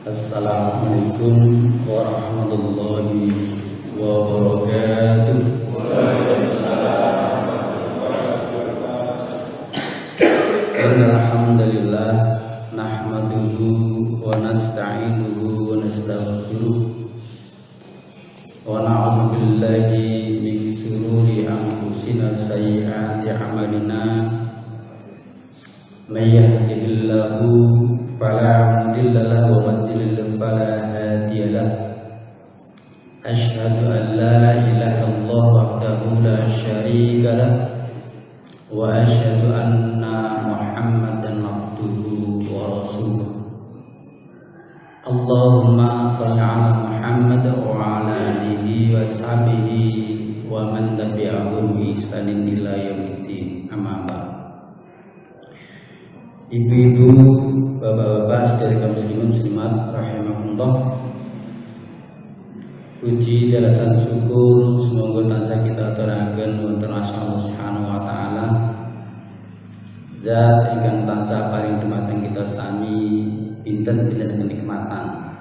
Assalamualaikum warahmatullahi wabarakatuh. Alhamdulillah nahmaduhu wa nasta'inuhu wa nastaghfiruh wa na'udzu billahi min shururi anfusina sayyi'ati a'malina. May yahdihillahu fala mudilla lahu wa man yudlil fala hadiya lahu. Asyhadu an la ilaha illallah wahdahu la syarika lahu wa asyhadu anna Muhammadan abduhu wa rasuluh. Allahumma shalli ala Muhammad wa ala alihi wa sahbihi wa man tabi'ahum bi ihsanin ila yaumiddin. Amma ba'd. Ibu-ibu, bapak-bapak, saudara kaum muslimin muslimat rahimahullah. Puji dalasan syukur semoga tansah kita aturaken wonten Allah Subhanahu wa taala. Zat ingkang tansah paring dumateng kita sami pinten-pinten kenikmatan.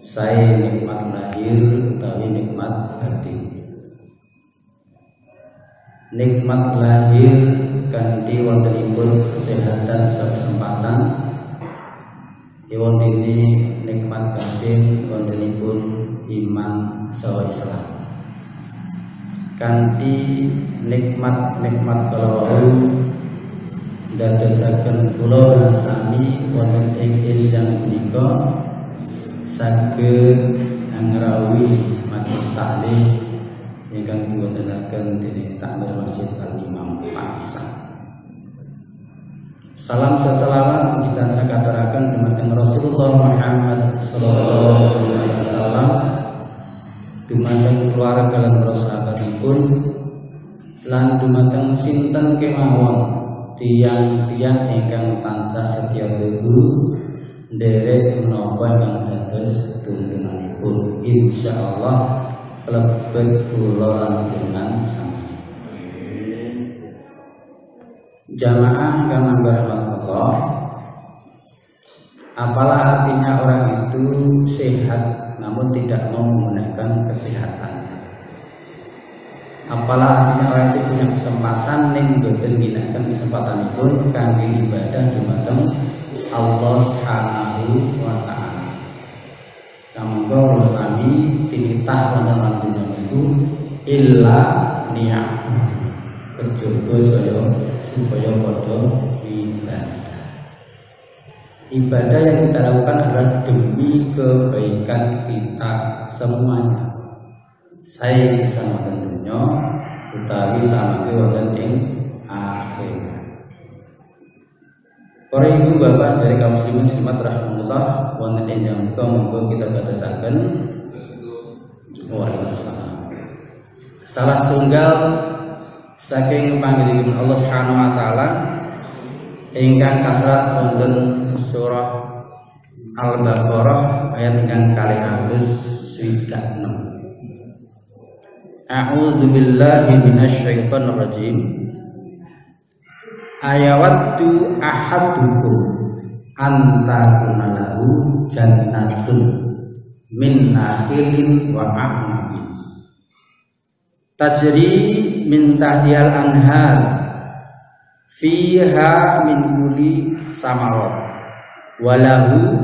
Saya nikmat lahir utawi nikmat batin. Nikmat lahir kanthi wontenipun kesehatan kesempatan. Wonten ini nikmat batin wontenipun iman saha Islam. Kanthi nikmat-nikmat kalawau dadosaken kula sami wonten ing enjang punika saged ngrawi majelis taklim ingkang diwontenaken dening Takmir Masjid Al-Imam Pakistan. Salam salawat kita sakaturaken dumateng Rasulullah Muhammad sallallahu alaihi wasallam, dumateng keluarga lan sahabatipun, lan dumateng sinten kemawon tiyang-tiyang ingkang tansah setya guru nderek menapa ingkang dados tuntunanipun. Insyaallah lebet kula dengan sami. Jamaah kang rahmatullah, apalah artinya orang itu sehat namun tidak mau menggunakan kesehatannya? Apalah artinya orang itu punya kesempatan ning boten ginakaken kesempatan itu kangge ibadah dumateng Allah Subhanahu wa taala. Kamangka sami titah wonten mantunya niku illa niat. Kejaba saya supaya pada ibadah. Ibadah yang kita lakukan adalah demi kebaikan kita semuanya. Saya sama tentunya utawi sama wonten ing akhirat. Para ibu bapak dari kaum muslimin muslimat rahmatullah wonten ing jangka monggo kita batesaken. Waalaikumsalam. Salah setunggal saking panggilipun Allah Subhanahu wa taala ingkang kasrat wonten surah Al-Baqarah ayat ingkang 226. A'udzu billahi minasyaitonir rajim. Ayawaddu ahadukum antakuna lahu jannatun min nakhilin wa a'nabin tajri min tahdiyal anhar fiha min kulli samarat walahu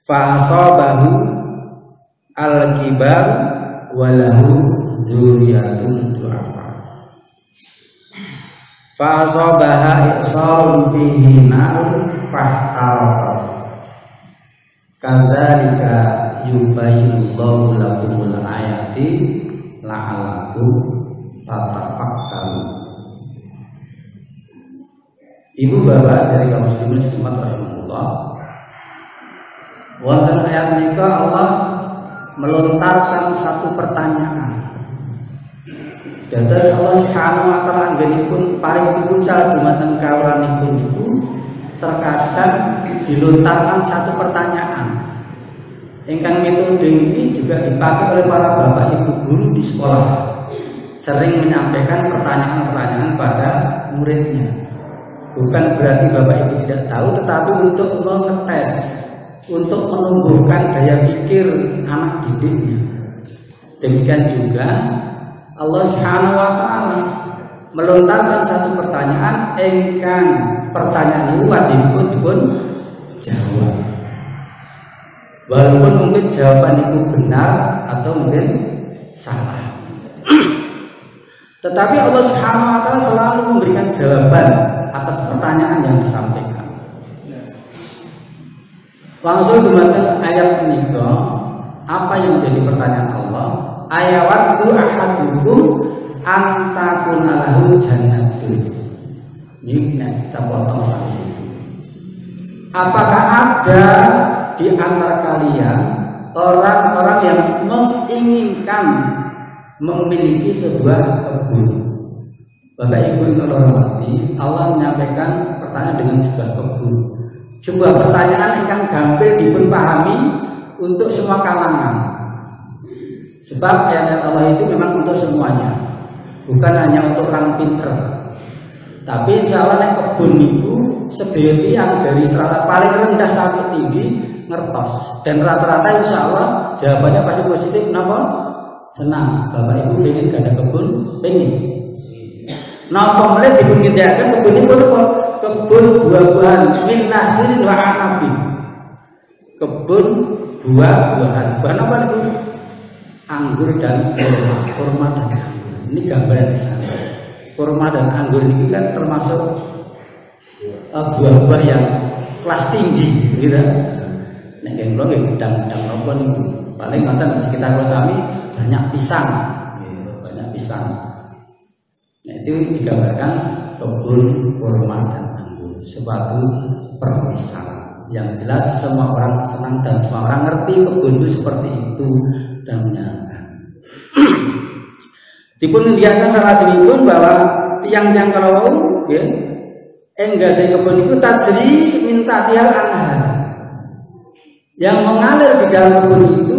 fa asabahu al-kibar walahu dzurriyyatun du'afa fa asabaha isarun fihi narun fahtaraqat kadzalika yubayyinullahu lakumul ayati la'allakum tatafakkarun. Ibu bapak dari kaum muslimin muslimat rahimahullah, wonten ayat menika Allah melontarkan satu pertanyaan. Dados Allah Subhanahu wa taala anggenipun paring pitucal dumateng kawulanipun niku terkadang dilontarkan satu pertanyaan. Ingkang metode ini juga dipakai oleh para bapak ibu guru di sekolah, sering menyampaikan pertanyaan-pertanyaan pada muridnya. Bukan berarti bapak ibu tidak tahu, tetapi untuk mengetes untuk menumbuhkan daya pikir anak didiknya. Demikian juga Allah Subhanahu wa taala melontarkan satu pertanyaan ingkang pertanyaan itu wajib dipun jawab. Walaupun mungkin jawaban itu benar atau mungkin salah. Tetapi Allah Subhanahu wa taala selalu memberikan jawaban atas pertanyaan yang disampaikan. Langsung dumateng ayat menika, apa yang menjadi pertanyaan Allah? Ayawatu ahadukum antakuna lahu jannatun. Ini kita potong satu itu. Apakah ada di antara kalian orang-orang yang menginginkan memiliki sebuah kebun? Bapak Ibu yang hormati, Allah menyampaikan pertanyaan dengan sebuah kebun. Sebuah pertanyaan yang gampil dipun pahami untuk semua kalangan. Sebab ayat Allah itu memang untuk semuanya, bukan hanya untuk orang pinter. Tapi insya Allah kebun itu sedaya yang dari strata paling rendah sampai tinggi ngertos. Dan rata-rata insya Allah jawabannya pasti positif. Kenapa? Senang. Bapak Ibu pengen gak ada kebun? Pengen. Nah, pemerintah dipun ngedekaken kebun itu apa? Kebun buah-buahan min nakhilin wa anabin. Kebun buah-buahan. Buah apa itu? Anggur dan kurma dan anggur. Ini gambaran di sana. Kurma dan anggur ini kan termasuk buah-buah yang kelas tinggi, gitu. Nek kula nggih gedang-gedang napa niku. Paling wonten di sekitar kami banyak pisang. Banyak pisang. Nah, itu digambarkan kebun kurma dan anggur, suatu perpisahan. Yang jelas semua orang senang dan semua orang ngerti kebun itu seperti itu dan menyenangkan. Dipun lihatkan salah satu bahwa tiang-tiang kalau ya enggak dari kebun itu tajri minta tiang anhar. Yang mengalir di dalam kebun itu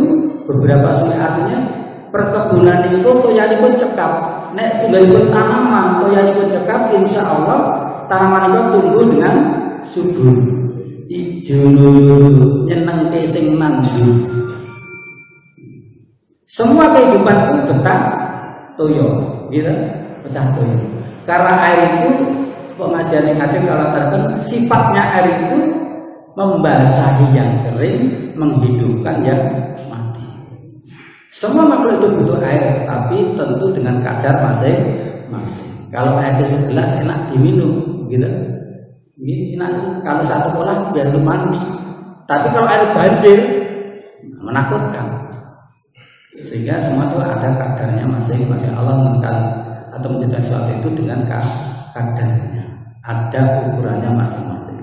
beberapa sungai, artinya perkebunan itu toyanipun cekap. Nek setunggalipun tanaman toyanipun cekap, insya Allah tanaman itu tumbuh dengan subur, ijo nyenengke sing nandur. Semua kehidupan itu betah toyo, gitu, betah toyo. Karena air itu pengajian yang ngajeng kalau terken sifatnya air itu membasahi yang kering, menghidupkan yang mati. Semua makhluk itu butuh air, tapi tentu dengan kadar masing-masing. Kalau air itu segelas enak diminum, gitu. Ini enak. Kalau satu kolah biar lu mandi. Tapi kalau air banjir menakutkan. Sehingga semua itu ada kadarnya masing-masing. Allah menentukan atau menjadikan sesuatu itu dengan kadarnya. Ada ukurannya masing-masing.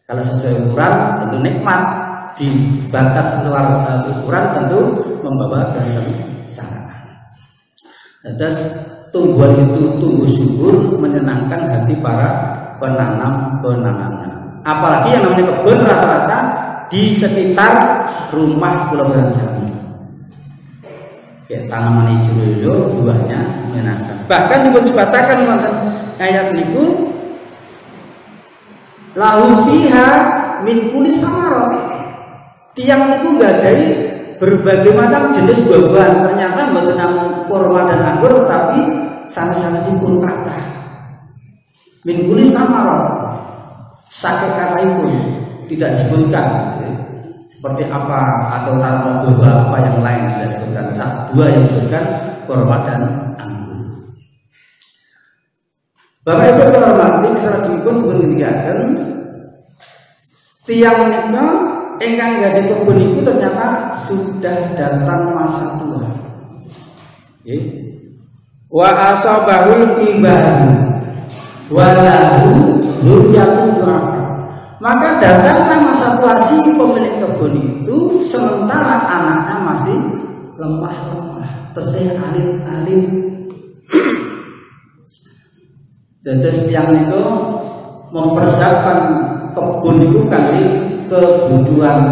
Kalau sesuai ukuran tentu nikmat, di batas luar ukuran tentu membawa kesengsaraan. Terus tumbuhan itu tumbuh subur, menyenangkan hati para penanamnya. Apalagi yang namanya kebun rata-rata di sekitar rumah Pulau Beransari. Ya, tanaman hijau buahnya menyenangkan. Bahkan dipun sebatakan wonten ayat niku lahu fiha min kulli samarat. Tiang niku gadai berbagai macam jenis buah-buahan. Ternyata mboten namung kurma dan anggur, tapi sanes-sanesipun kathah. Min kulli samarat. Saking kathahipun tidak disebutkan. Seperti apa atau tanaman buah apa yang lain tidak disebutkan. Dua yang disebutkan kurma dan anggur. Bapak Ibu hormati, salah jipun mengingatkan tiang menika ingkang gadhe kebun itu ternyata sudah datang masa tua. Wa asabahul kibar wa lahu dzurriyyatun dhurriyah. Maka datanglah masa tua si pemilik kebun itu, sementara anaknya masih lemah-lemah, tesih alit-alit. Terus tiang itu mempersiapkan kebun itu kali kebutuhan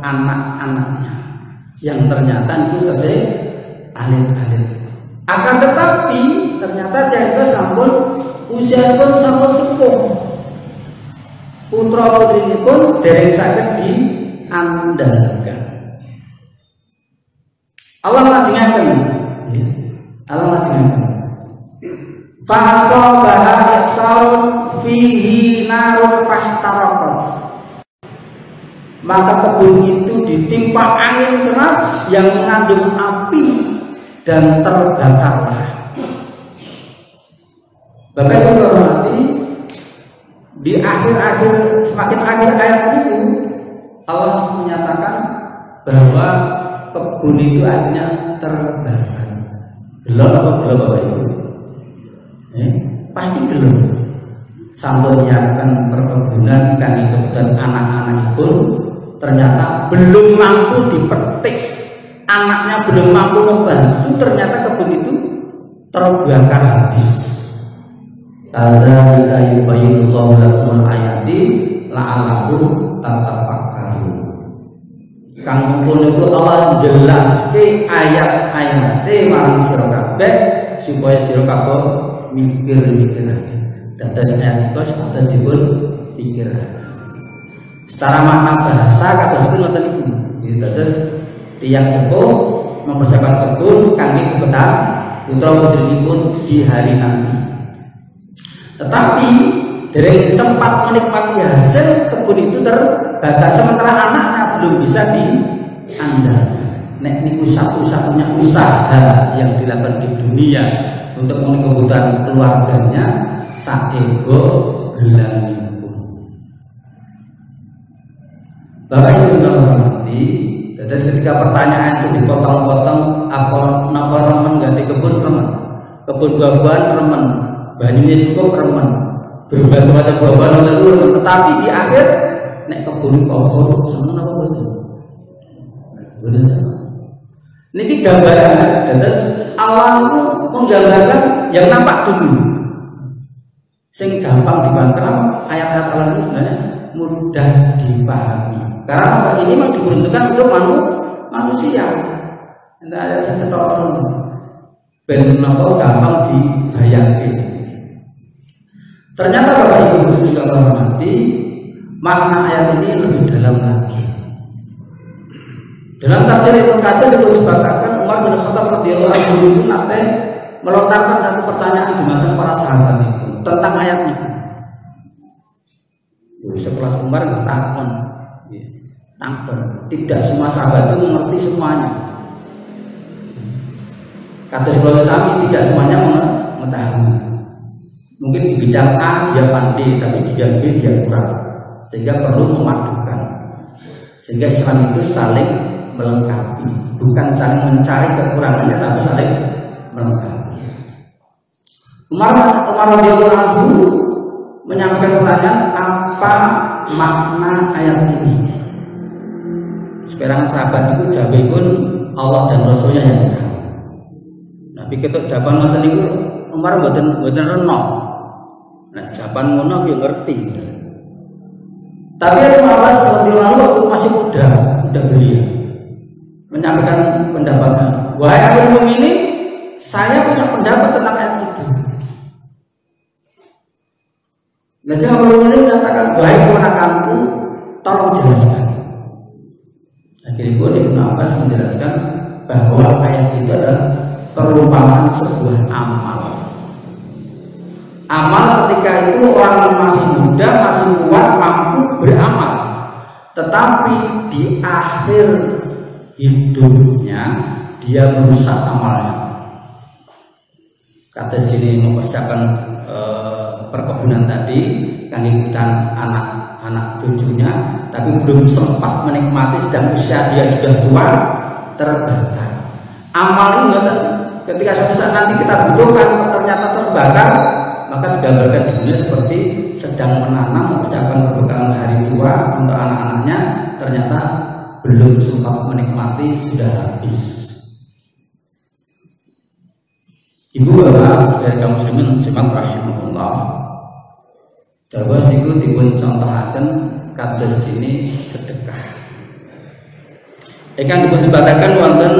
anak-anaknya, yang ternyata itu tesih alit-alit. Akan tetapi ternyata dia itu sampun usia pun sampun sepuh. Putra putri pun dereng saged diandalkan. Allah ngajengaken. Allah ngajengaken. Fa asabaha ihsarun fihi narun fahtaraqat. Maka kebun itu ditimpa angin keras yang mengandung api dan terbakarlah. Bapak Ibu hormati, di akhir-akhir semakin akhir ayat itu Allah menyatakan bahwa kebun itu akhirnya terbakar. Belum apa belum Bapak Ibu? Pasti belum. Sampai menyiapkan perkebunan kan kebutuhan anak-anak itu ternyata belum mampu dipetik, anaknya belum mampu membantu, ternyata kebun itu terbakar habis. Karena kita yubayyinullahu lakum ayati la'allakum tatafakkarun. Kang pun itu Allah jelaske ayat-ayate marang sira kabeh supaya sira kabeh mikir-mikir. Dados ayat iku sepatus dipun pikir. Secara makna bahasa kados ngoten niku. Dados tiyang sepuh mempersiapkan kebun kangge kebetan putra putrinipun di hari nanti. Tetapi dereng sempat menikmati hasil kebun itu terbakar, sementara anaknya belum bisa diandalkan. Nek niku satu-satunya usaha yang dilakukan di dunia untuk memenuhi kebutuhan keluarganya, saego gelangipun. Bapak Ibu yang hormati, jadi ketika pertanyaan itu dipotong-potong, apa napa remen ganti kebun remen, kebun buah-buahan remen, banyunya cukup remen, berbagai macam buah-buahan remen, tetapi di akhir nek kebun pokok seneng apa betul? Betul saja. Niki gambaran, dan awal itu menggambarkan yang nampak dulu. Sing gampang dibantah ayat-ayat Allah itu sebenarnya mudah dipahami. Karena ini memang diperuntukkan untuk manusia. Ini ayat yang tertolong. Ben nopo gampang dibayangkan. Ternyata Bapak Ibu juga menghormati, makna ayat ini lebih dalam lagi. Dalam tafsir Ibnu Katsir itu disebutkan Umar bin Khattab radhiyallahu anhu itu nanti melontarkan satu pertanyaan di mata para sahabat itu tentang ayatnya. Setelah Umar bertakon, tidak semua sahabat itu mengerti semuanya. Kata Rasulullah SAW tidak semuanya mengetahui. Mungkin di bidang A dia pandai, tapi di bidang B dia kurang, sehingga perlu memadukan. Sehingga Islam itu saling melengkapi, bukan saling mencari kekurangannya, tapi saling melengkapi. Umar radhiyallahu anhu menyampaikan pertanyaan, apa makna ayat ini? Sekarang sahabat itu jawabipun Allah dan Rasulnya yang tahu. Tapi ketok jawaban ngoten niku Umar mboten reno. Nah, jawaban ngono yo ngerti. Tapi Umar radhiyallahu anhu masih muda belia. Menyampaikan pendapatnya. Wahai amirul mukminin, saya punya pendapat tentang ayat itu. Nanti amirul mukminin menyatakan, wahai keponakanku, tolong jelaskan. Akhirnya Ibnu Abbas menjelaskan bahwa ayat itu adalah perumpamaan sebuah amal. Amal ketika itu orang masih muda, masih kuat, mampu beramal. Tetapi di akhir hidupnya dia merusak amalnya. Kata sini mempersiapkan perkebunan tadi, kan ikutan anak cucunya, tapi belum sempat menikmati, sedang usia dia sudah tua, terbakar. Amal ini ketika suatu saat nanti kita butuhkan ternyata terbakar, maka digambarkan di dunia seperti sedang menanam, mempersiapkan perbekalan hari tua untuk anak-anaknya, ternyata belum sempat menikmati sudah habis. Ibu bapak dari kaum muslimin muslimat rahimahullah, terus itu dipun contohaken kados ini sedekah. Ingkang dipun sebataken wonten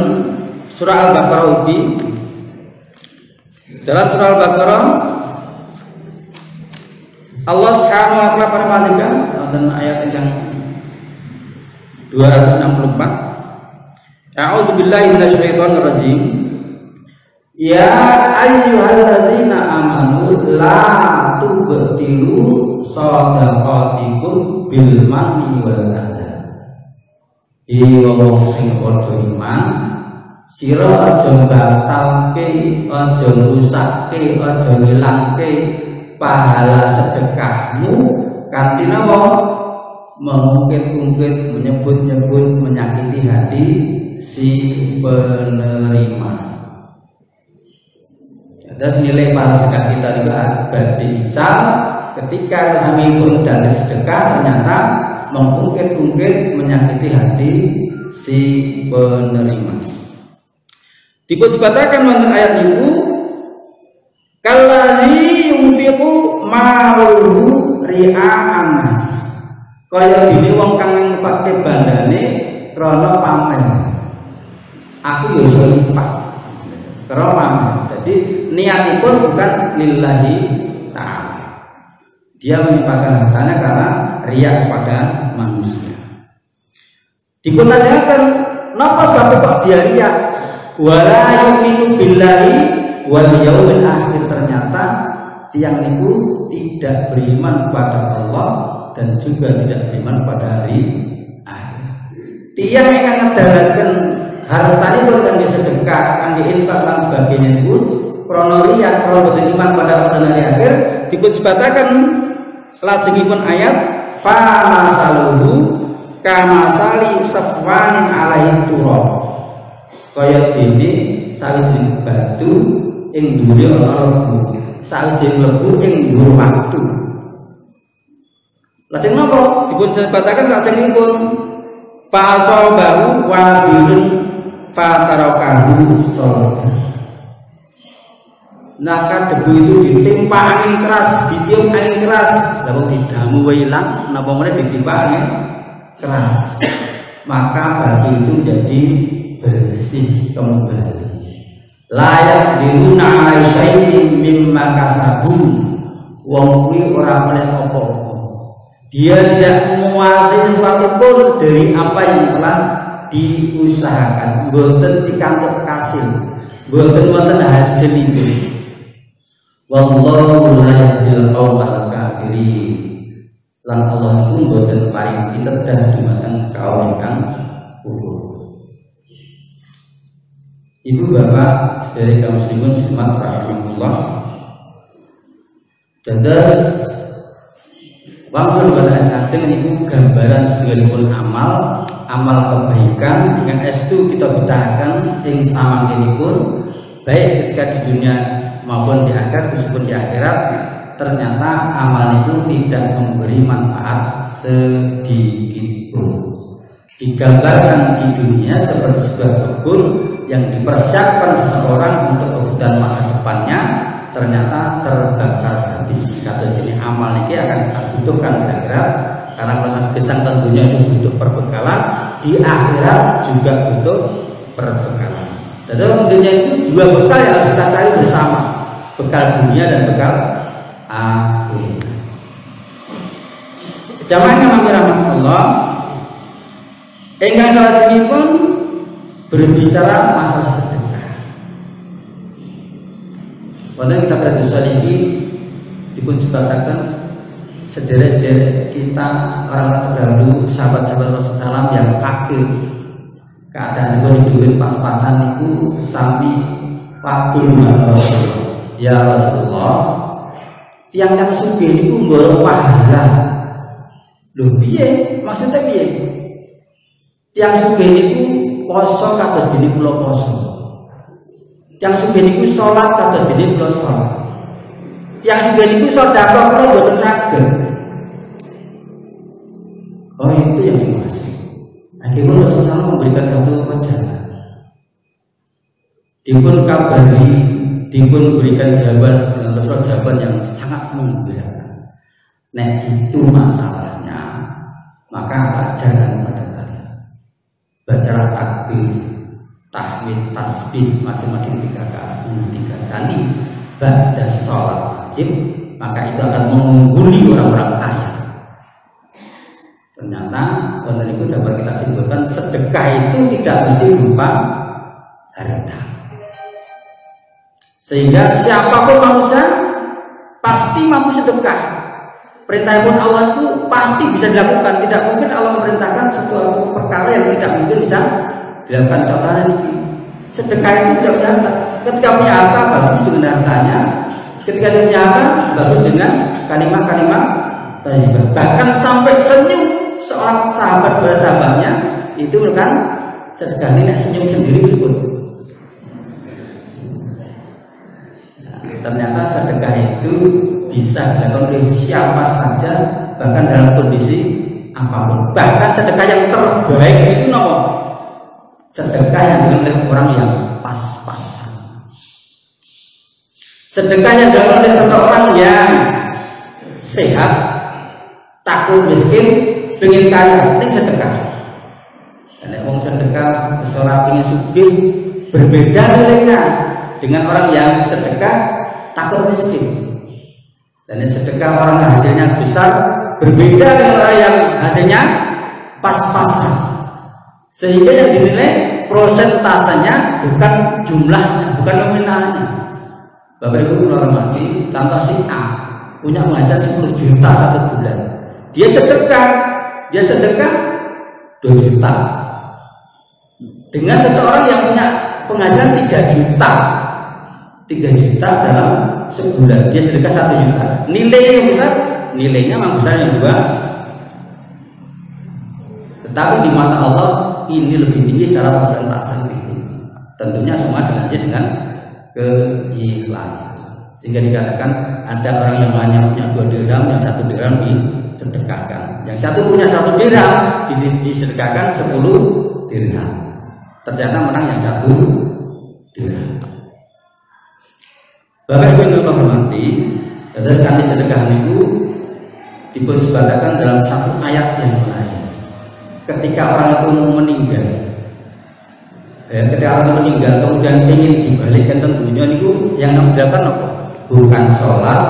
surah Al-Baqarah ugi. Dalam surah Al-Baqarah Allah Subhanahu wa taala paring wonten ayat ingkang 264. A'udzubillahi minasyaitonirrajim. Ya ayyuhalladzina amanu la tubtilu shadaqatikum bil manni wal adha. Wong sing padha iman, sira aja batalke, aja rusakke, aja ngilangke pahala sedekahmu kanthi napa? Mengungkit-ungkit, menyebut-nyebut, menyakiti hati si penerima. Terus nilai para sedekah kita juga berbicara ketika kami pun dari sedekah ternyata mengungkit-ungkit, menyakiti hati si penerima. Dikatakan wonten ayat itu, kalladzi yunfiqu ma'ahu ria'an nas. Kaya dene wong kang ngepake bandane krana pamer. Aku yo iso infak. Krana pamer. Jadi niatipun bukan lillahi ta'ala. Dia menyimpangkan hartanya karena riya kepada manusia. Dipuntanyakan, napa sebab kok dia riya? Wala yu'minu billahi wal yaumil akhir. Ternyata tiang itu tidak beriman kepada Allah dan juga tidak beriman pada hari akhir. Tiang yang ngedalaken hartanya itu kan sedekah, kan infak dan sebagainya itu krono riya, krono beriman pada hari akhir. Dipun sebataken lajengipun ayat fa masaluhu kamasali safwanin alaihi turab. Kaya dene sawijine batu ing dhuwure ana lebu, sawijine lebu ing dhuwur watu. Lajeng napa dipun sebataken lajengipun fa asabahu wabilun fatarakahu salih. Nah, debu itu ditimpa angin keras, ditiup angin keras, lalu didamu ilang, napa meneh ditimpa angin keras, maka batu itu jadi bersih kembali. Layak diruna aisyai'in mimma kasabu. Wong kuwi ora oleh apa-apa. Dia tidak menguasai sesuatu pun dari apa yang telah diusahakan. Mboten pikantuk kasil, mboten wonten hasil itu. Wallahu la yahdil qaumal kafirin. Lan Allah itu mboten paring pitedah dumateng kaum ingkang kufur. Ibu bapak dari kaum muslimin Jumat rahimahullah. Dados wangsul pada kajeng niku gambaran sedherekipun amal kebaikan yang estu kita betahkan ing samangkenipun baik ketika di dunia maupun di akhirat, meskipun di akhirat ternyata amal itu tidak memberi manfaat sedikit pun. Digambarkan di dunia seperti sebuah kebun yang dipersiapkan seseorang untuk kebutuhan masa depannya, ternyata terbakar habis. Kata ini amal ini akan kita butuhkan di akhirat, karena kalau gesang tentunya itu butuh perbekalan, di akhirat juga butuh perbekalan. Dan dalam dunia itu dua bekal yang harus kita cari bersama, bekal dunia dan bekal akhir. Jamaah yang dirahmati Allah, engkang salajengipun berbicara masalah sedekah. Wonten kita berdosa ini dipun sebataken sederek-derek kita orang terdahulu sahabat-sahabat Rasulullah SAW yang fakir. Keadaan itu duit pas-pasan itu sami fakir Rasulullah. Ya Rasulullah, tiang yang sugih niku nggolong pahala. Lho piye? Maksudnya piye? Tiang sugih niku poso kados dene kula poso. Tiang sugih niku salat kados dene kula salat. Tiang sugih niku sedekah kula mboten saged. Oh itu yang dimaksud. Akhirnya Rasulullah memberikan satu wajangan. Dipun kabari, dipun berikan jawaban dengan jawaban yang sangat menggembirakan. Nah itu masalahnya, maka ajaran pada kalian. Bacalah takbir, tahmid, tasbih masing-masing 3 kali. Ba'da sholat wajib, maka itu akan mengungguli orang-orang kaya. Ternyata wonten iku dapat kita simpul menunjukkan sedekah itu tidak mesti berupa harta. Sehingga siapapun manusia pasti mampu sedekah. Perintah pun Allah itu pasti bisa dilakukan. Tidak mungkin Allah memerintahkan suatu perkara yang tidak mungkin bisa dilakukan. Contohnya ini, sedekah itu tidak punya harta. Ketika punya harta bagus dengan hartanya. Ketika punya harta bagus dengan kalimat-kalimat thayyibah. Bahkan sampai senyum seorang sahabat kepada sahabatnya itu kan sedekah. Ini senyum sendiri pun. Ternyata sedekah itu bisa dilakukan oleh siapa saja, bahkan dalam kondisi apapun. Bahkan sedekah yang terbaik itu nomor sedekah yang dilakukan oleh orang yang pas-pasan. Sedekah yang dilakukan oleh seseorang yang sehat, takut miskin, pengen kaya, ini sedekah. Karena orang sedekah, seorang ingin sugih, berbeda nilainya dengan orang yang sedekah takut miskin. Dan yang sedekah orang yang hasilnya besar berbeda dengan orang yang hasilnya pas-pasan. Sehingga yang dinilai prosentasenya bukan jumlahnya, bukan nominalnya. Bapak Ibu hormati, contoh si A punya penghasilan 10 juta satu bulan. Dia sedekah 2 juta. Dengan seseorang yang punya penghasilan 3 juta dalam sebulan, dia sedekah 1 juta. Nilainya yang besar, nilainya memang besar yang dua. Tetapi di mata Allah ini lebih tinggi secara persentase itu. Tentunya semua dilanjut dengan keikhlasan. Sehingga dikatakan ada orang yang hanya punya 2 dirham, yang 1 dirham disedekahkan. Yang satu punya 1 dirham disedekahkan 10 dirham. Ternyata menang yang 1 dirham. Bapak Ibu yang hormati, ada sekali sedekah itu disebutkan dalam satu ayat yang lain. Ketika orang itu meninggal, kemudian ingin dibalikkan tentunya itu yang dilakukan apa? Bukan sholat,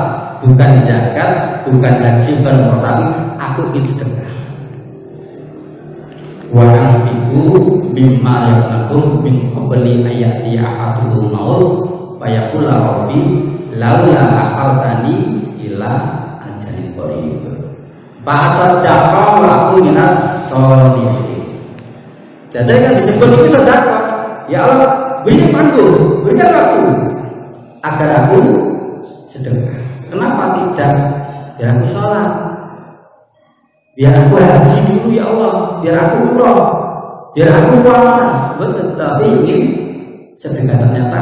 bukan zakat, bukan haji, bukan umrah, aku ingin sedekah. Wa anfiqu mimma yaqnakum min qabli ayati ahadul maut fayaqul rabbi laula akhartani ila ajalin qarib fa asaddaqa wa aku minas sholihin. Jadi yang disebut itu sedekah. Ya Allah, berikan tangguh, berikan waktu agar aku sedekah. Kenapa tidak? Biar aku sholat, biar aku haji dulu ya Allah, biar aku umroh, biar aku puasa. Betul, tapi ingin sedekah. Ternyata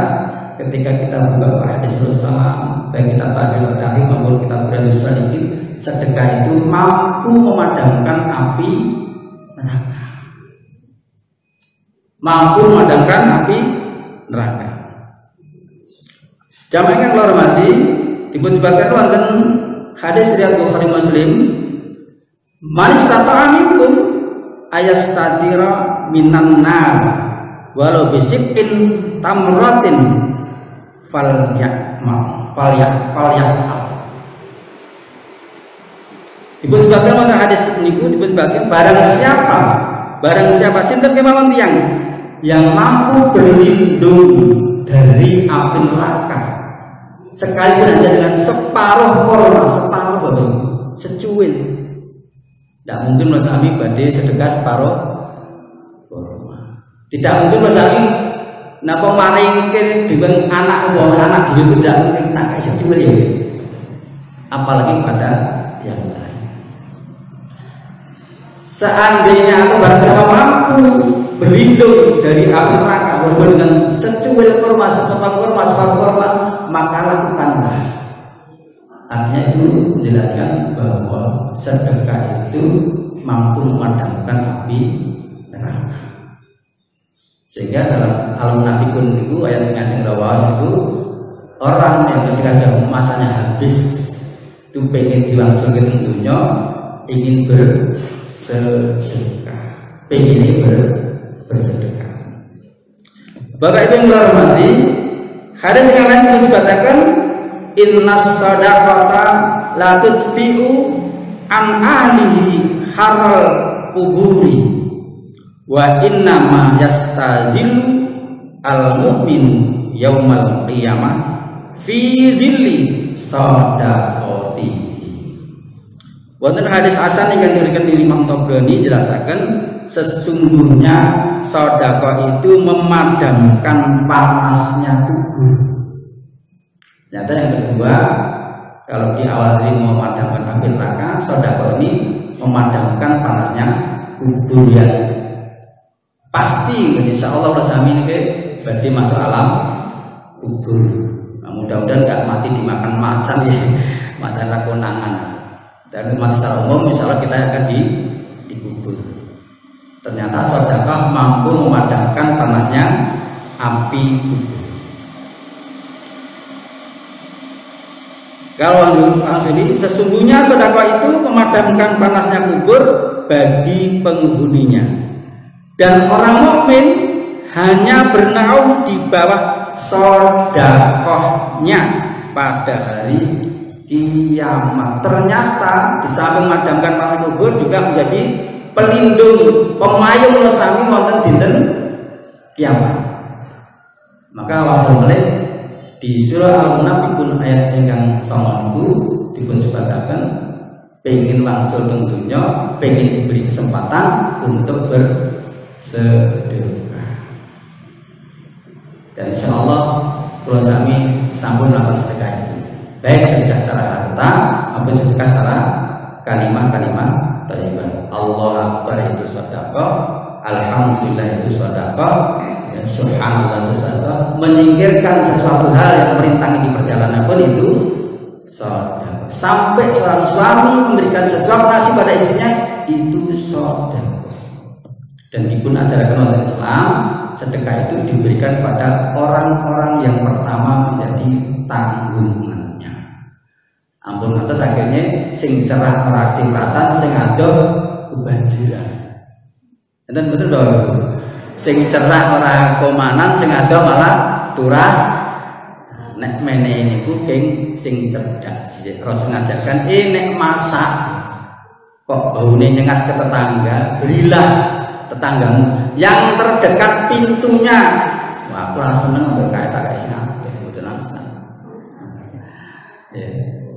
ketika kita buka hadis Rasulullah, baik kita pakai tadi maupun kita berani sedikit, sedekah itu mampu memadamkan api neraka. Mampu memadamkan api neraka. Jamaah yang kula hormati, disebutkan wonten hadis riwayat Bukhari Muslim, man istata'a minkum ayastatira minan nar walau bisibin tamratin falyakmal. Disebutkan wonten hadis niku disebutkan barang siapa sinten kemawon tiyang yang mampu berlindung dari api neraka sekalipun hanya dengan separuh korma, secuil. Tidak mungkin Mas Ami badhe sedekah separuh korma. Tidak mungkin Mas Ami napa maringke dengan anak dhewe tidak mungkin tak secuil ya. Apalagi pada yang lain. Seandainya aku bersama mampu berlindung dari api neraka walaupun dengan secuil kurma, separuh kurma, maka lakukanlah. Artinya itu menjelaskan bahwa sedekah itu mampu memadamkan api neraka. Sehingga dalam Al-Munafiqun itu ayat yang lawas itu orang yang ketika masanya habis itu pengen dilangsungkan tentunya ingin bersedekah, pengen bersedekah. Bapak Ibu yang hormati, hadis yang lain disebutkan innas sadaqata la tudfi'u an ahlihi haral kuburi Wa inna ma yastazilu al-mu'minu yaumal qiyamah fi dhilli sadaqati. Wonten hadis hasan yang diriwayatkan Imam Tabrani jelasaken sesungguhnya sedekah itu memadamkan panasnya kubur. Ternyata yang kedua, kalau di awal tadi memadamkan api neraka, sedekah ini memadamkan panasnya kubur yang pasti insya Allah bersama ini berarti masuk alam kubur. Nah, mudah-mudahan nggak mati dimakan macan ya, macan rakonangan. Dan mati secara umum misalnya kita akan dikubur. Ternyata sedekah mampu memadamkan panasnya api kubur. Kalau ini sesungguhnya sedekah itu memadamkan panasnya kubur bagi penghuninya. Dan orang mukmin hanya bernaung di bawah sedekahnya pada hari kiamat. Ternyata di samping memadamkan panas kubur juga menjadi pelindung pemayung sami wonten dinten kiamat. Maka wasallallahu di surah Al-Munafiqun ayat ingkang 9 dipun sebataken pengin wangsul tentunya pengin diberi kesempatan untuk bersedekah. Dan insyaallah kula sami sampun melakukan sedekah itu. Baik sedekah secara harta maupun sedekah secara kalimat-kalimat thayyibah. Allah Akbar itu sedekah, alhamdulillah itu sedekah, dan subhanallah itu sedekah. Menyingkirkan sesuatu hal yang merintangi di perjalanan pun itu sedekah. Sampai seorang suami memberikan sesuatu kasih pada istrinya itu sedekah. Dan dipun ajarkan oleh Islam, sedekah itu diberikan pada orang-orang yang pertama menjadi tanggungan. Ampun atas akhirnya sing cerah ora kelihatan, sing adoh kebanjiran. Enten betul dong. Sing cerah ora komanan, sing adoh malah turah. Nek mene niku geng sing cerdas. Terus ngajarkan nek masak kok baune nyengat ke tetangga, berilah tetanggamu yang terdekat pintunya. Wah, aku langsung seneng kaya tak sing akeh mboten amsan. Ya.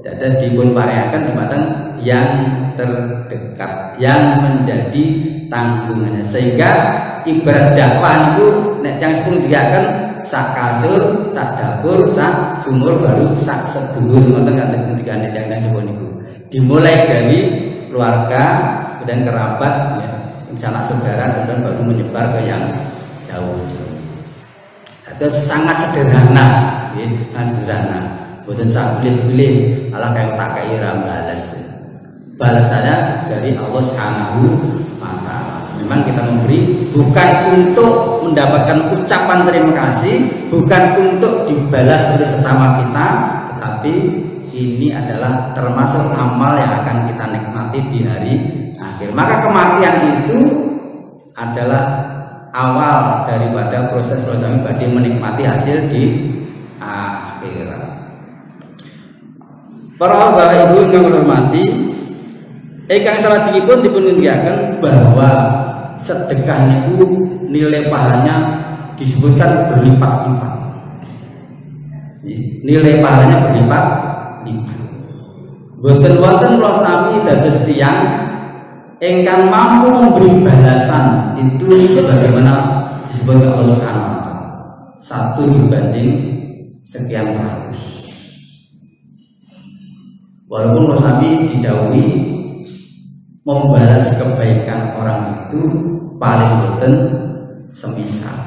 Jadi dipun paringaken dumateng yang terdekat yang menjadi tanggungannya, sehingga ibarat dakwah itu nek yang sepung diaken sak kasur, sak dapur, sak sumur baru sak sedulur ngoten kanthi ngendikane yang sepun niku. Dimulai dari keluarga, kemudian kerabat, ya, sanak saudara, kemudian baru menyebar ke yang jauh. Itu sangat sederhana, ya, sangat sederhana. Boten sak pilih-pilih ala kayak tak kira balasannya dari Allah Subhanahu wa taala. Memang kita memberi bukan untuk mendapatkan ucapan terima kasih, bukan untuk dibalas oleh sesama kita, tetapi ini adalah termasuk amal yang akan kita nikmati di hari akhir. Maka kematian itu adalah awal daripada proses-proses bagi menikmati hasil di akhirat. Para bapak ibu yang hormati, ingkang salajengipun dipun ngindiaken bahwa sedekah itu nilai pahalanya disebutkan berlipat-lipat. Nilai pahalanya berlipat-lipat. Boten wonten kula sami dados tiyang ingkang mampu memberi balasan itu sebagaimana disebut Allah Subhanahu wa taala 1 dibanding sekian ratus. Walaupun Rasul didhawuhi membalas kebaikan orang itu paling boten semisal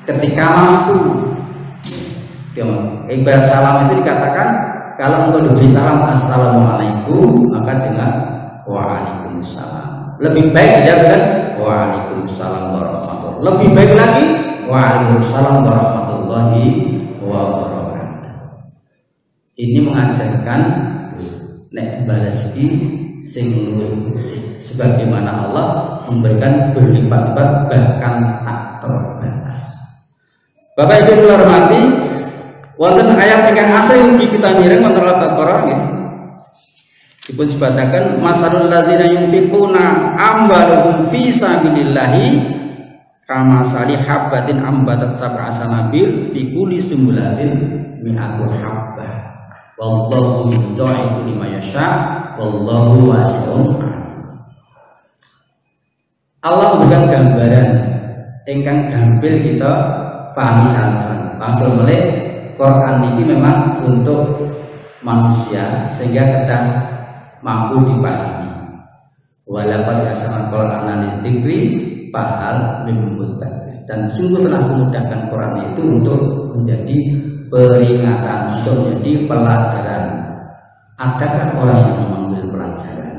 ketika mampu. Ibarat salam itu dikatakan kalau engkau diberi salam assalamualaikum maka jangan waalaikumsalam. Lebih baik dia kan waalaikumsalam warahmatullahi. Lebih baik lagi waalaikumsalam warahmatullahi wabarakatuh. Ini mengajarkan nek balas iki sing sebagaimana Allah memberikan berlipat-lipat bahkan tak terbatas. Bapak Ibu yang hormati, wonten ayat ingkang asring kita mireng wonten Al-Baqarah nggih. Dipun sebataken masalul ladzina yunfiquna amwalahum fi sabilillahi kama sali habbatin ambatat sab'a sanabil fi kulli sumbulatin mi'atu habbah wallahu yudha'ifu liman yasha wallahu wasi'un. Allah memberikan gambaran ingkang gampil kita pahami santen. Langsung mulai Quran ini memang untuk manusia sehingga kita mampu dipahami. Walaupun yasaman Quran dzikri fahal mimmudzakir, dan sungguh telah memudahkan Quran itu untuk menjadi peringatan, untuk menjadi pelajaran. Adakah orang yang mengambil pelajaran?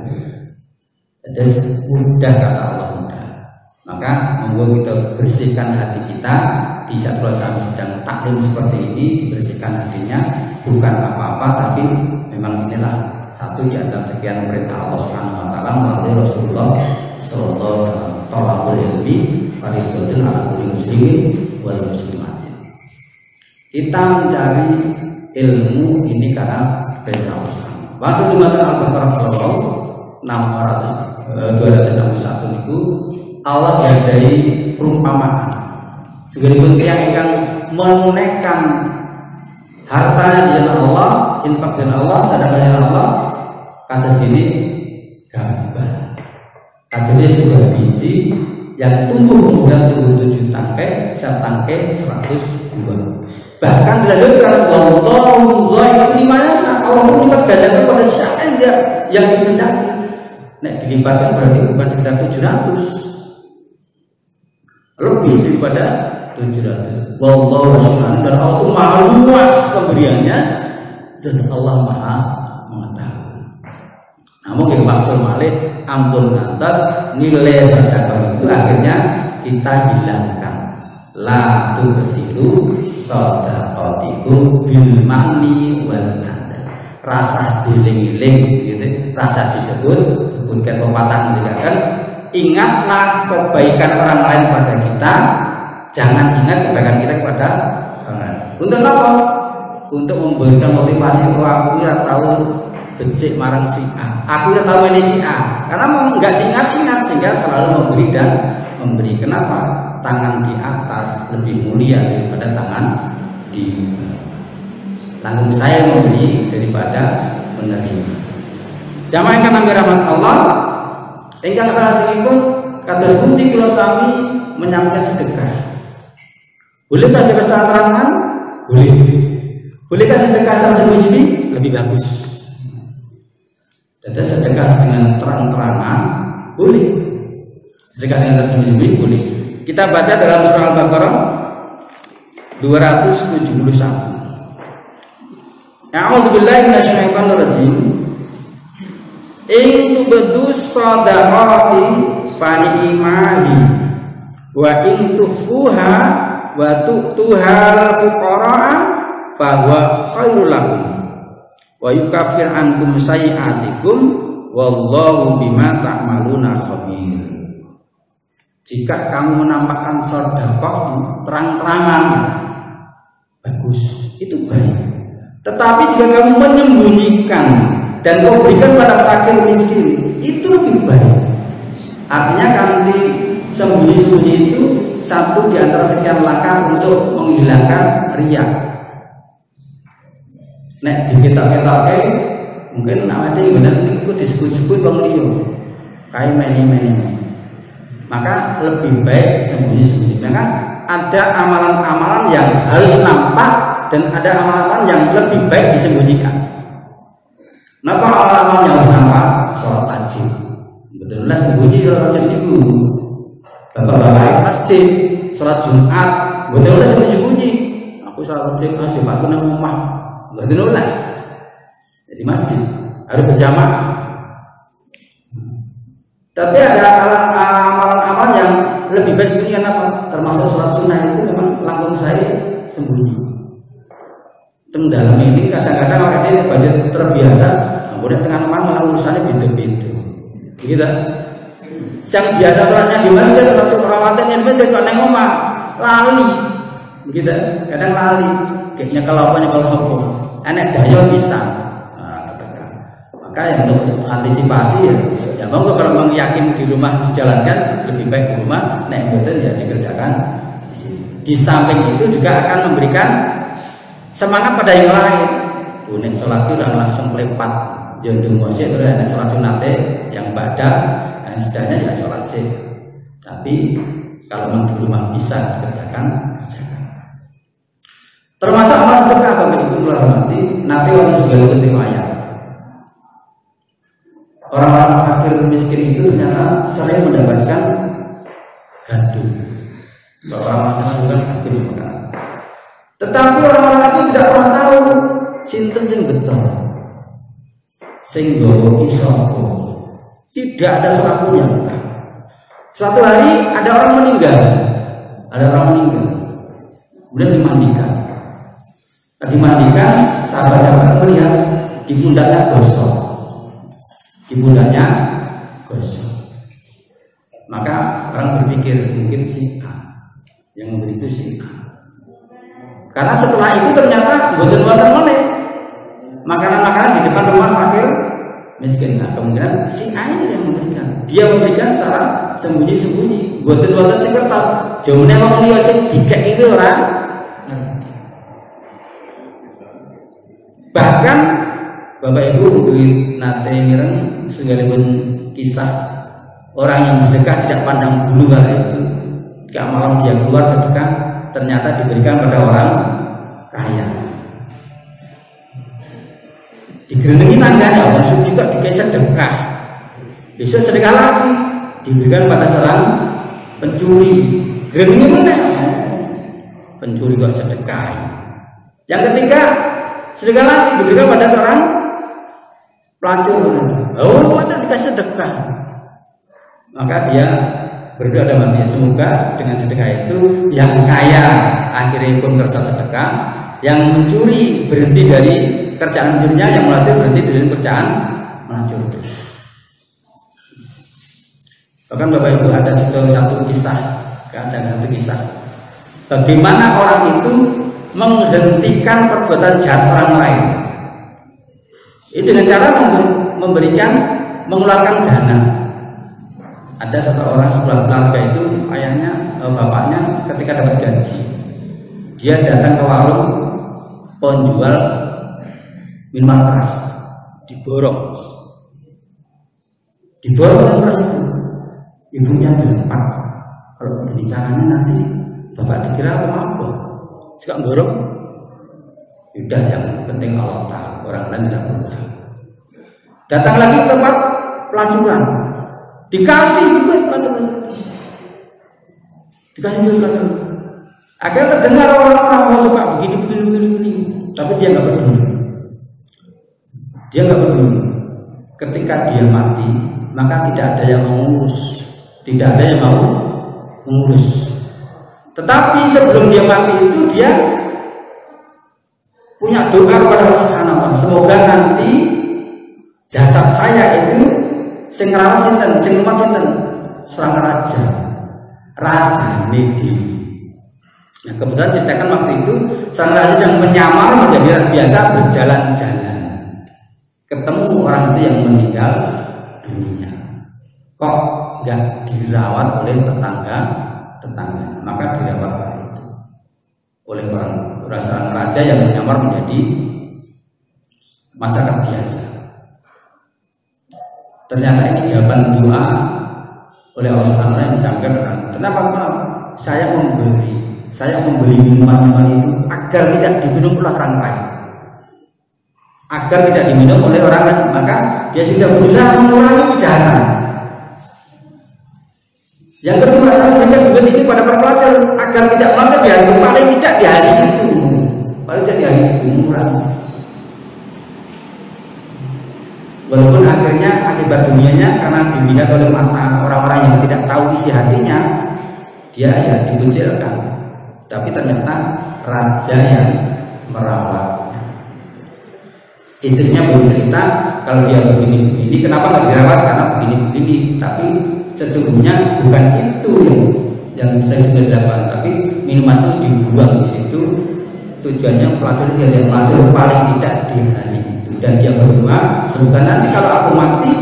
Jadi mudah kata Allah, mudah. Maka monggo kita bersihkan hati kita di saat kami sedang taklim seperti ini, bersihkan hatinya bukan apa-apa, tapi memang inilah satu di antara sekian perintah Allah Subhanahu wa taala melalui Rasulullah sallallahu alaihi wasallam. Talabul ilmi fardhun 'ala kulli muslimin wal muslimat. Kita mencari ilmu ini karena perintah Allah. Masuk di mata Al-Baqarah 261 itu Allah jadai perumpamaan. Segenipun yang akan menunaikan hartanya di jalan Allah, infak di jalan Allah, sedekah di jalan Allah, kata sini gambar. Katanya sebuah biji yang tumbuh kemudian tumbuh 7 tangkai, 1 tangkai 100 buah. Bahkan dilanjutkan wallahu dhaifu liman yasha, Allah melipat gandakan pada siapa yang dikehendaki. Nek dilipatkan berarti bukan sekitar 700, lebih daripada 700. Wallahu subhanahu, dan Allah itu maha luas pemberiannya dan Allah maha mengetahui. Namun yang maksud malik ampun atas nilai sedekah itu akhirnya kita hilangkan. La tubtilu shadaqatikum bil manni wal adha. Rasa diling-iling gitu, rasa sebutkan pepatah menjelaskan, ingatlah kebaikan orang lain pada kita, jangan ingat kebaikan kita kepada orang lain. Untuk apa? Untuk memberikan motivasi bahwa aku tidak tahu becik marang si A, aku tidak tahu ini si A, karena nggak diingat-ingat sehingga selalu memberi dan memberi. Kenapa? Tangan di atas lebih mulia daripada tangan di tanggung saya memberi daripada menerima. Jamaah yang kami rahmat Allah, engkang salajengipun kados pundi kula sami menyampaikan sedekah. Bolehkah sedekah secara terangan? Boleh. Bolehkah sedekah secara sembunyi? Lebih bagus. Jadi sedekah dengan terang-terangan boleh. Sedekah dengan tersembunyi boleh. Kita baca dalam surah Al-Baqarah 271. A'udzubillahi minasyaitonir rajim. In tubdu shadaqati fa ni'mahi wa in tufuha wa tu'tuhal fuqara fa huwa khairul lakum wa yukaffir ankum sayi'atikum wallahu bima ta'maluna khabir. Jika kamu menampakkan sedekah terang-terangan, bagus, itu baik. Tetapi jika kamu menyembunyikan dan kau berikan pada fakir miskin, itu lebih baik. Artinya kanti sembunyi-sembunyi itu satu di antara sekian langkah untuk menghilangkan riya. Nek di kita mungkin namanya benar itu disebut-sebut bang Leo, kayak meni-meni. Maka lebih baik sembunyi-sembunyi. Maka ada amalan-amalan yang harus nampak dan ada amalan-amalan yang lebih baik disembunyikan. Kenapa amalan-amalan yang harus nampak? Sholat wajib, betulnya sembunyi sholat wajib itu. Bapak-bapak masjid, sholat Jumat, betulnya sembunyi-sembunyi. Aku sholat wajib Jumat itu nang rumah, betulnya. Jadi masjid harus berjamaah. Tapi ada amalan-amalan yang lebih baik sembunyi, apa? Termasuk sholat sunnah itu memang langsung saya sembunyi. Dalam ini kadang-kadang orang ini banyak terbiasa, kemudian tengah malam malah urusannya beda-beda. Gitu. Yang biasa sholatnya di masjid, sholat rawatnya di masjid, kok neng omah lali. Gitu. Kadang lali. Kayaknya kalau sopo, enak daya bisa. Maka yang untuk antisipasi ya Nah, monggo kalau memang yakin di rumah dijalankan, lebih baik di rumah, nek mboten ya dikerjakan di sini. Di samping itu juga akan memberikan semangat pada yang lain. Nek sholat itu langsung lepat jantung masjid, terus nek sholat sunate yang pada, istilahnya ya sholat sih. Tapi kalau memang di rumah bisa dikerjakan, kerjakan. Termasuk amal sedekah Bapak Ibu hormati, nanti waktu segala riwayat. Orang-orang fakir miskin itu ternyata sering mendapatkan gaduh. Orang masalah juga gaduh makan. Tetapi orang-orang itu tidak pernah tahu sinten sing betul, sing gowo sapa. Tidak ada selakunya. Suatu hari ada orang meninggal, kemudian dimandikan. Sahabat-sahabat melihat di pundaknya gosok. Maka orang berpikir mungkin si A yang memberi itu si A. Karena setelah itu ternyata boten meleh makanan-makanan di depan rumah fakir miskin. Nah, kemudian si A ini yang memberikan. Dia memberikan secara sembunyi-sembunyi. Boten sing kertas. Jomene wong liya sing dikeki ora. Bahkan Bapak Ibu duit nate ngireng segalipun kisah orang yang bersedekah tidak pandang bulu kali itu. Ketika malam dia keluar sedekah ternyata diberikan pada orang kaya. Digerendengi tangganya, maksud juga dikasih sedekah. Besok sedekah lagi diberikan pada seorang pencuri. Gerendengi mana? Pencuri kok sedekah. Yang ketiga sedekah lagi diberikan pada seorang pelacur. Oh, wajar dikasih sedekah. Maka dia berdoa dalam hatinya, semoga dengan sedekah itu yang kaya akhirnya pun merasa sedekah, yang mencuri berhenti dari kerjaan mencurinya, yang melacur berhenti dari kerjaan melacur. Bahkan Bapak Ibu ada satu kisah bagaimana orang itu menghentikan perbuatan jahat orang lain. Ini dengan cara mengeluarkan dana. Ada satu orang sebuah keluarga itu bapaknya ketika dapat gaji, dia datang ke warung penjual minuman keras, diborong keras itu. Ibunya bilang, kalau begini caranya nanti bapak dikira apa? Suka borong. Sudah, yang penting Allah tahu, orang lain tidak perlu tahu. Datang lagi ke tempat pelacuran, dikasih duit pelacuran. Akhirnya terdengar orang-orang mau suka begini, tapi dia nggak peduli. Ketika dia mati, maka tidak ada yang mengurus, Tetapi sebelum dia mati itu dia punya doa kepada Allah Subhanahu wa taala, semoga nanti jasad saya itu sing ngrawat sinten, sing umat sinten, seorang raja Nedi. Nah, kebetulan ceritakan waktu itu sang raja yang menyamar menjadi rakyat biasa berjalan-jalan, ketemu orang itu yang meninggal dunia. Kok nggak dirawat oleh tetangga, maka dirawat oleh orang raja yang menyamar menjadi masyarakat biasa. Ternyata ini jawaban doa oleh Allah SWT yang disampaikan. Kenapa saya membeli minuman itu agar tidak diminum oleh orang lain, maka dia sudah berusaha mengurangi kejahatan. Yang kedua, saya memberikan duit ini pada para pelajar agar tidak melacur di hari, paling tidak di hari itu, murah. Walaupun akhirnya akibat dunianya karena dilihat oleh mata orang-orang yang tidak tahu isi hatinya, dia ya dikucilkan. Tapi ternyata raja yang merawatnya. Istrinya belum cerita kalau dia begini, kenapa nggak dirawat karena begini. Tapi sesungguhnya bukan itu yang saya sudah dapat, tapi minuman itu dibuang di situ. Tujuannya pelacur dia yang melacur paling tidak di hari itu, dan dia berdoa semoga nanti kalau aku mati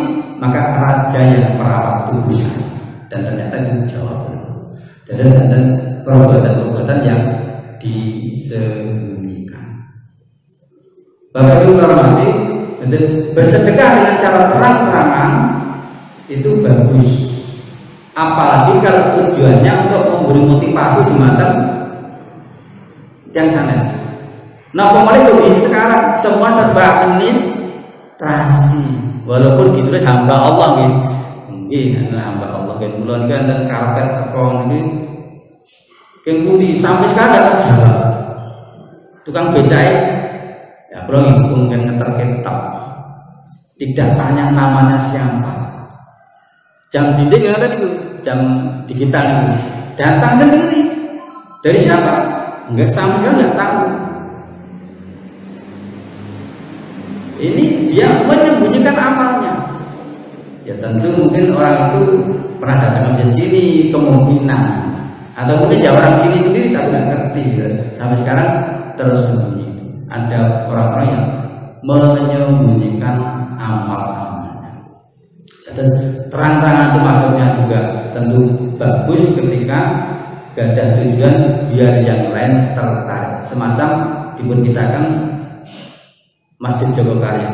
maka raja yang merawat tubuhnya. Dan ternyata itu jawab. Dan perbuatan-perbuatan yang disembunyikan. Bapak Ibu hormati, bersedekah dengan cara terang-terangan itu bagus. Apalagi kalau tujuannya untuk memberi motivasi di mata yang sanes. Nah, pemulai kondisi sekarang semua serba administrasi. Walaupun ditulis hamba Allah gitu. Mungkin hamba Allah kan mulai kan dan karpet tekong ini kemudian sampai sekarang tidak terjawab. Tukang becai ya belum mungkin ngeterketok. Tidak tanya namanya siapa. Jam dinding yang ada itu, jam digital itu datang sendiri. Dari siapa? Enggak, sama sekali enggak tahu. Ini dia menyembunyikan amalnya. Ya tentu mungkin orang itu pernah datang ke sini kemungkinan, atau mungkin ya orang sini sendiri tapi nggak ngerti. Gitu. Sampai sekarang terus sembunyi. Ada orang-orang yang menyembunyikan amal-amalnya. Terus terang-terangan itu maksudnya juga tentu bagus ketika gak ada tujuan biar yang lain tertarik. Semacam dipisahkan Masjid Jogokarya.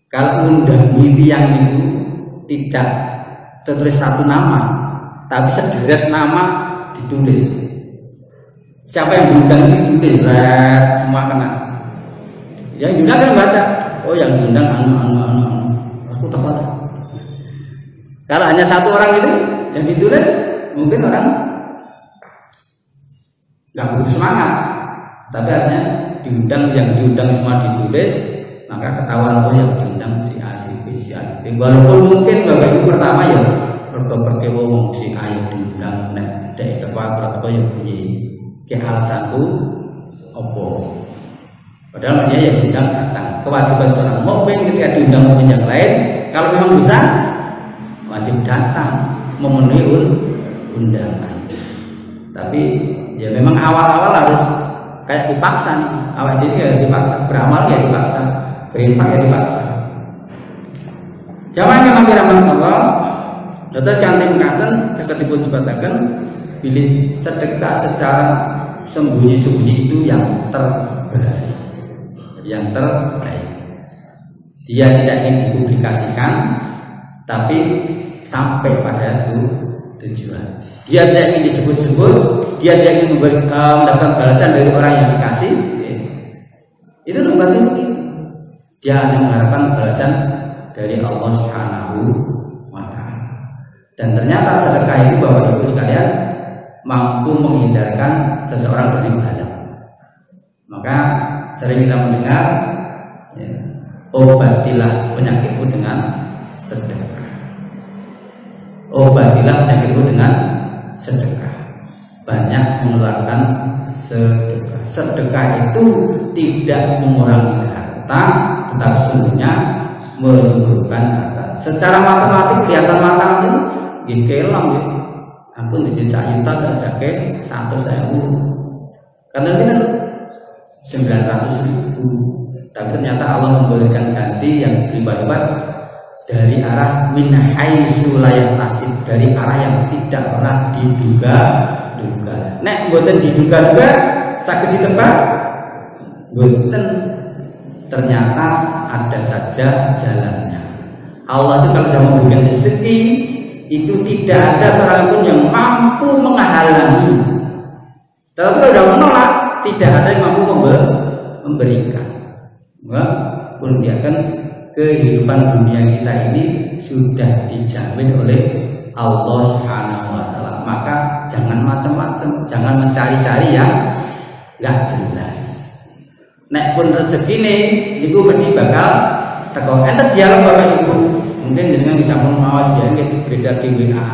Kalau undang yang itu tidak tertulis satu nama, tapi sederet nama ditulis. Siapa yang diundang itu ditulis, semua kena. Yang diundang kan baca, oh yang diundang aku tepat. Kalau hanya satu orang itu yang ditulis, mungkin orang nggak begitu semangat. Tapi artinya diundang, yang diundang semua ditulis, maka ketahuan yang diundang si A, si B, si A, si B. Walaupun mungkin bapak ibu pertama ya pergi ngomong si A yang diundang, nek dek teko aku yang bunyi ke alasanku opo. Padahal dia yang diundang datang. Kewajiban seorang mukmin ketika diundang mukmin yang lain, kalau memang bisa wajib datang memenuhi undangan. Tapi ya memang awal-awal harus kayak dipaksa nih. Awal ini ya dipaksa, beramal ya dipaksa, berinfak ya dipaksa. Jamaah yang dirahmati Allah, terus kanten-kanten ketipun sebataken pilih sedekah secara sembunyi-sembunyi itu yang terbaik. Yang terbaik. Dia tidak ingin dipublikasikan, tapi sampai pada tujuan. Dia tidak ingin disebut-sebut, dia tidak ingin mendapatkan balasan dari orang yang dikasih. Itu berarti begitu. Dia hanya mengharapkan balasan dari Allah Subhanahu wa Ta'ala. Dan ternyata sedekah itu Bapak Ibu sekalian mampu menghindarkan seseorang dari bala. Maka sering kita mendengar, ya, obatilah penyakitmu dengan sedekah. Obatilah penyakitmu dengan sedekah. Banyak mengeluarkan sedekah. Sedekah itu tidak mengurangi harta, tetapi sesungguhnya menumbuhkan harta. Secara matematik kelihatan matang itu kelam ya. Ampun dijin sayuta sajake 100.000. Karena ini kan 900.000. Tapi ternyata Allah memberikan ganti yang berlipat-lipat dari arah min haitsu la yahtasib, dari arah yang tidak pernah diduga-duga. Nek mboten diduga-duga saged ditebak, mboten, ternyata ada saja jalannya. Allah itu kalau sudah memberikan rezeki itu tidak ada seorang pun yang mampu menghalangi. Tetapi kalau sudah menolak, tidak ada yang mampu memberikan. Pun dia kan kehidupan dunia kita ini sudah dijamin oleh Allah Subhanahu wa Ta'ala. Maka jangan macam-macam, jangan mencari-cari yang nggak jelas. Nek pun rezeki nih, itu mesti bakal teko. Ente dialog Bapak Ibu, mungkin dengan bisa mengawas ya, gitu beredar di WA.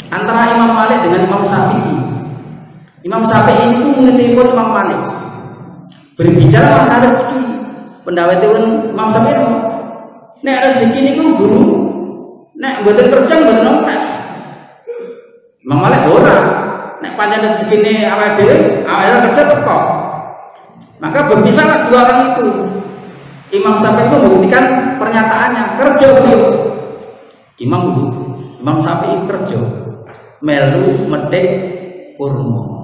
Antara Imam Malik dengan Imam Syafi'i. Imam Syafi'i itu menelpon Imam Malik, berbicara masalah rezeki. Pendapat itu Imam Syafi'i, nek rezeki ini guru, nek mboten kerja mboten nopo. Imam Malik ora, nek pancen rezeki ini awake dhewe, awake kerja teko. Maka berpisahlah dua orang itu. Imam Syafi'i itu membuktikan pernyataannya, kerja beliau. Imam Syafi'i kerja, melu medek kurma.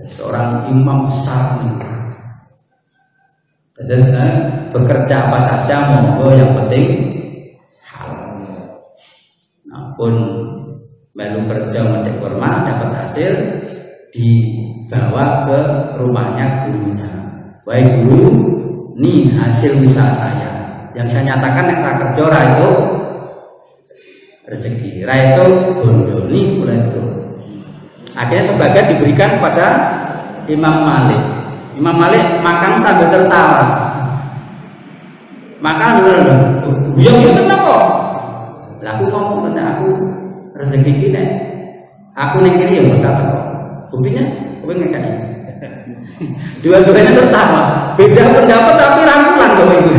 Seorang imam besar nih. Dan bekerja apa saja monggo, yang penting halal. Nah, pun melu kerja medek kurma dapat hasil, dibawa ke rumahnya gurunya. Baik guru, nih hasil usaha saya. Yang saya nyatakan nek kerja ra itu rezeki, ra itu bondo nih mulai itu. Akhirnya sebagian diberikan kepada Imam Malik. Imam Malik makan sambil tertawa. Makan dulu. Buyang itu kenapa? Lah aku ngomong tentang aku rezeki ini. Aku ning kene ya berkata kok. Buktinya kowe ngekani. Dua-duanya tertawa. Beda pendapat tapi rangkulan kowe itu.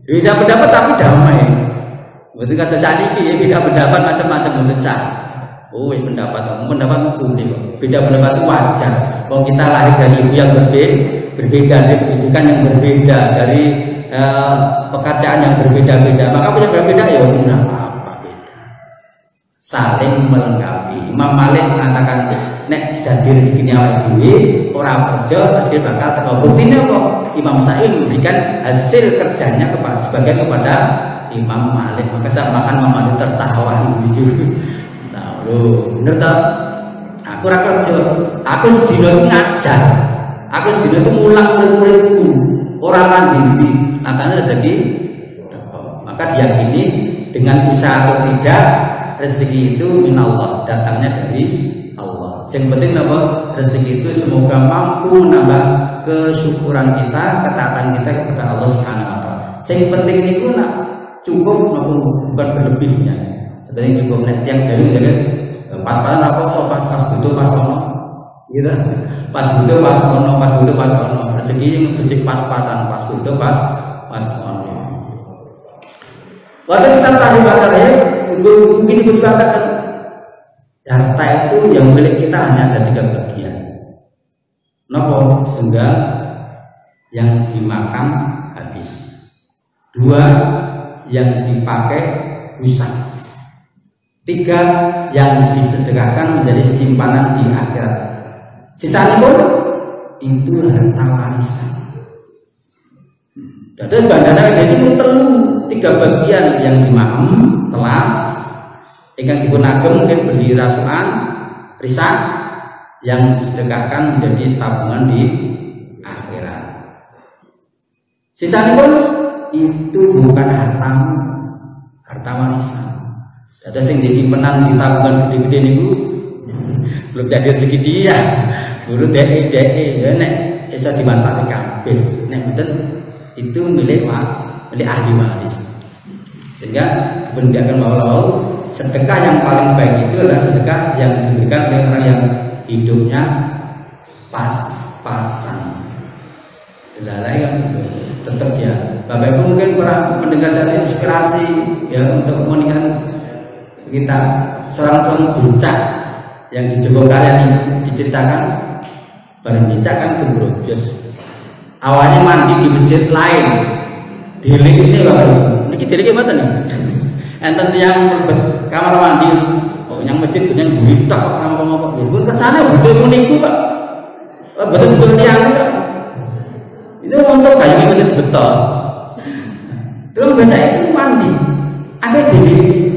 Beda pendapat tapi damai. Berarti kata saat ini ya beda pendapat macam-macam menurut saya. Oh, pendapat boleh kok. Beda pendapat itu wajar. Kalau kita lahir dari ibu yang berbeda, dari pendidikan yang berbeda, dari pekerjaan yang berbeda-beda, maka punya berbeda ya udah apa-apa beda. Saling melengkapi. Imam Malik mengatakan nek jadi rezeki awake dhewe ora kerja pasti bakal teko. Buktinya kok Imam Syafi'i memberikan hasil kerjanya sebagian kepada Imam Malik. Maka saat makan Imam Malik tertawa gitu. Loh, bener tak? Aku ora kerja. Aku sedina itu ngajar. Aku sedina itu mulang murid-muridku. Ora mandiri. Katanya rezeki. Maka diyakini dengan usaha atau tidak, rezeki itu minallah, datangnya dari Allah. Yang penting apa? Rezeki itu semoga mampu menambah kesyukuran kita, ketaatan kita kepada Allah Subhanahu wa taala. Yang penting itu nak cukup maupun bukan berlebihnya. Sebenarnya cukup net yang jadi pas-pasan apa pas butuh pas ono gitu, pas butuh pas ono rezeki yang becik pas-pasan, pas butuh pas ono. Waktu kita tahu bakalnya begini berbakat harta itu yang milik kita hanya ada 3 bagian. Nopo sehingga yang dimakan habis, 2 yang dipakai rusak, 3 yang disedekahkan menjadi simpanan di akhirat. Sisanya pun itu harta warisan. Jadi bandana ini perlu 3 bagian yang dimakan telas, yang digunakan mungkin beli rasukan, risak, yang disedekahkan menjadi tabungan di akhirat. Sisanya pun itu bukan hartamu, harta warisan. Ada yang disimpenan di tabungan gede-gede niku belum jadi rezeki dia. Dulu DE nek bisa dimanfaatkan kabeh. Nek mboten itu milik ahli waris. Sehingga kebijakan mau sedekah yang paling baik itu adalah sedekah yang diberikan oleh orang yang hidupnya pas-pasan. Lalai kan tetap ya. Bapak Ibu mungkin para pendengar saya inspirasi ya untuk meningkatkan kita seorang tukang becak yang di Jogokarian ini diceritakan bareng becak kan kebrojos. Awalnya mandi di masjid lain, dilik ini bapak ibu, ini dilik apa nih? Enten yang kamar mandi, oh yang masjid punya berita kok ngomong-ngomong, ya pun kesana betul meniku pak, betul tiang itu untuk kayak masjid betul. Terus baca itu mandi, ada dilik.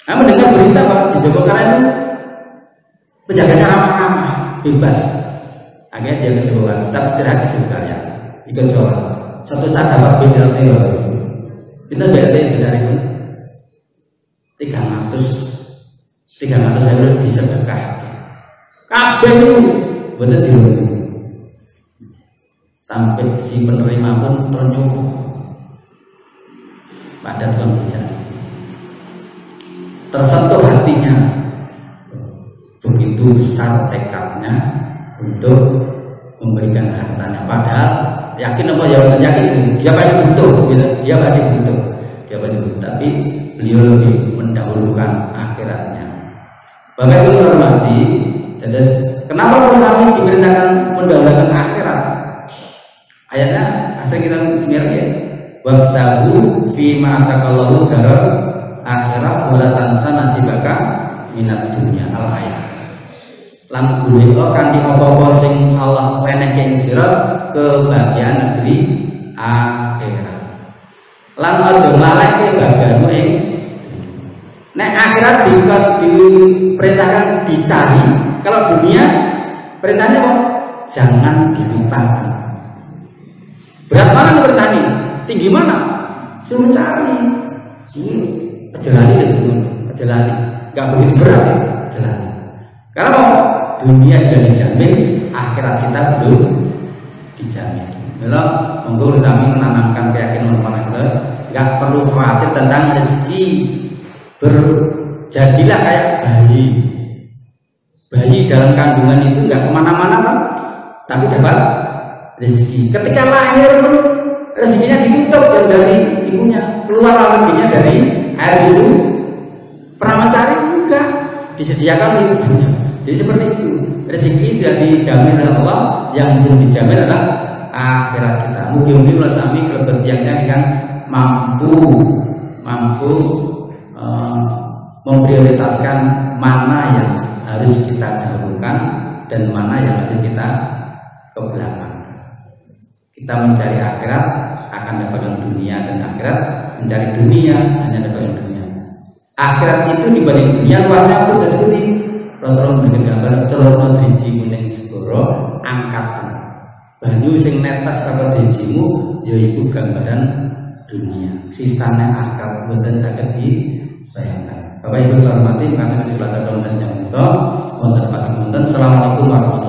Aku mendengar berita Pak di Jogokarian itu penjaganya ramah-ramah, bebas. Akhirnya dia ke Jogokarian, tetap istirahat di Jogokarian, ikut sholat. Suatu saat dapat BLT baru. Kita BLT besar itu 300 euro disedekah. Kabeh itu bener dirungu. Sampai si penerima pun ternyuh pada Tuhan bicara. Tersentuh hatinya, begitu besar tekadnya untuk memberikan hartanya. Padahal yakin apa ya yakin dia pasti butuh, gitu. Dia pasti butuh, tapi beliau lebih mendahulukan akhiratnya. Bapak Ibu hormati, jadi Kenapa para suami diperintahkan mendahulukan akhirat? Ayatnya asal kita lihat ya. Wabtagu fi ma atakallahu daral akhirat wa la tansa nasibaka minat dunya al-ayat. Lan golek kanthi apa-apa sing Allah wenehke ing sira kebahagiaan negeri akhirat. Lan aja maleke bagianmu ing nek akhirat diperintahkan dicari, kalau dunia perintahnya apa? Jangan dilupakan. Berat mana perintahnya? Tinggi mana? Suruh cari. Jalani itu, jalani. Gak begitu berat, jalani. Karena apa? Dunia sudah dijamin, akhirat kita belum dijamin. Kalau monggo kami menanamkan keyakinan orang gak perlu khawatir tentang rezeki. Berjadilah kayak bayi. Bayi dalam kandungan itu nggak kemana-mana kan, tapi dapat rezeki. Ketika lahir rezekinya ditutup dan dari ibunya keluar rezekinya dari air susu. Pernah mencari enggak, disediakan oleh ibunya. Jadi seperti itu. Rezeki sudah dijamin oleh Allah, yang belum dijamin adalah akhirat kita. Mungkin sami kepentingannya yang mampu memprioritaskan mana yang harus kita dahulukan dan mana yang harus kita ke belakang. Kita mencari akhirat akan dapatkan dunia, dan akhirat mencari dunia hanya dapatkan dunia. Akhirat itu dibanding dunia luasnya itu seperti Rasulullah memberikan gambar celana driji kuning segoro angkatan banyu sing netes saka drijimu yaitu gambaran dunia. Sisanya akal boten saged dibayangkan. Bapak Ibu hormati, kami masih belajar konten yang itu. Assalamualaikum warahmatullahi wabarakatuh.